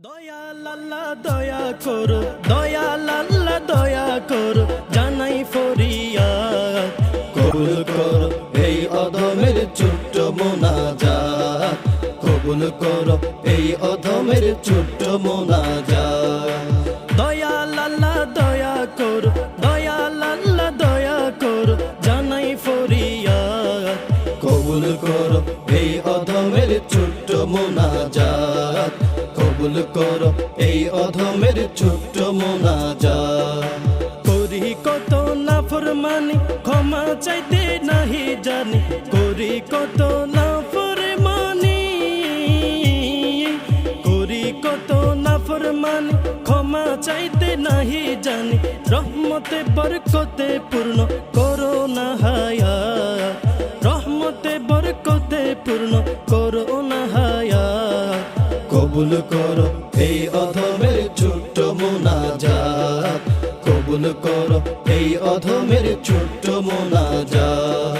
দয়াল আল্লাহ দয়া করো, দয়াল আল্লাহ দয়া করো, জানাই ফরিয়াদ কবুল করো এই অধমের ছোট্ট মোনাজাত, কবুল করো এই অধমের ছোট্ট মোনাজাত। দয়াল আল্লাহ দয়া করো, দয়াল আল্লাহ দয়া করো, জানাই ফরিয়াদ কবুল করো এই অধমের ছোট্ট মোনাজাত, কবুল করো এই অধমের ছোট্ট মোনাজাত। করি কত নাফরমানি ক্ষমা চাইতে নাহি জানি, করি কত নাফরমানি, করি কত নাফরমানি ক্ষমা চাইতে নাহি জানি, রহমতে বরকতে পূর্ণ করো না হায়াত, রহমতে বরকতে পূর্ণ করো না হায়াত। কবুল করো এই অধমের ছোট্ট মোনাজাত, কবুল করো এই অধমের ছোট্ট মোনাজাত।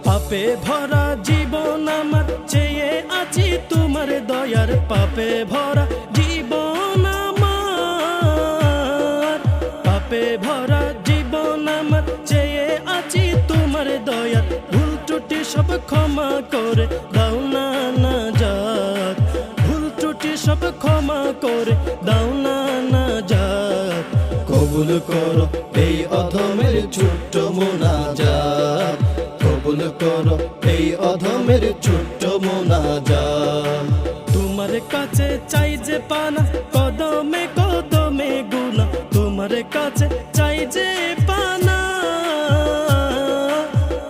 পাপে ভরা জীবন আমার চেয়ে আছি তোমার দয়ার, পাপে ভরা জীবন আমার, পাপে ভরা জীবন আমার চেয়ে আছি তোমার দয়ার, ভুল ত্রুটি সব ক্ষমা করে দাও না নাজাত, ভুল ত্রুটি সব ক্ষমা করে দাও না নাজাত। কবুল করো এই অধমের ছোট্ট মোনাজাত, কবুল করো এই অধমের ছোট্ট মোনাজাত। তোমার কাছে চাই যে পানা কদমে কদমে গুনা, তোমার কাছে চাই যে পানা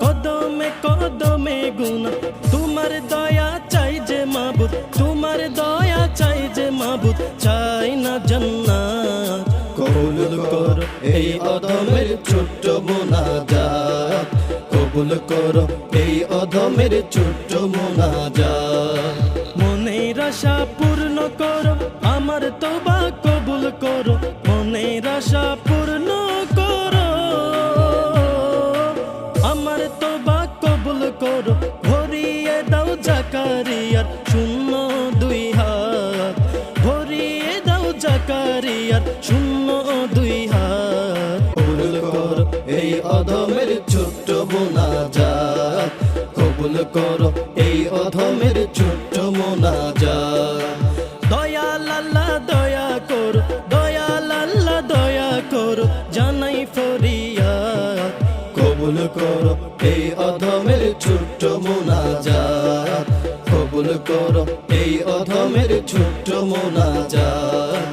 কদমে কদমে গুনা, তোমার দয়া চাই যে মাবুদ, তোমার দয়া চাই যে মাবুদ, চাই না জান্নাত। কবুল করো এই অধমের ছোট্ট মোনাজাত, কবুল করো এই অধমের ছোট্ট মোনাজাত। মনের আশা পূর্ণ করো আমার তওবা কবুল করো, মনের আশা পূর্ণ করো আমার তওবা কবুল করো, ভরিয়ে দাও জাকারিয়ার শূন্য দুই হাত, ভরিয়ে দাও জাকারিয়ার শূন্য দুই হাত। কবুল করো এই অধমের ছোট্ট মোনাজাত, কবুল করো এই অধমের ছোট্ট মোনাজাত। দয়াল আল্লাহ দয়া করো, দয়াল আল্লাহ দয়া করো, জানাই ফরিয়াদ কবুল করো এই অধমের ছোট্ট মোনাজাত, কবুল করো এই অধমের ছোট্ট মোনাজাত,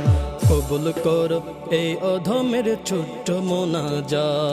কবুল করো এই অধমের ছোট্ট মোনাজাত।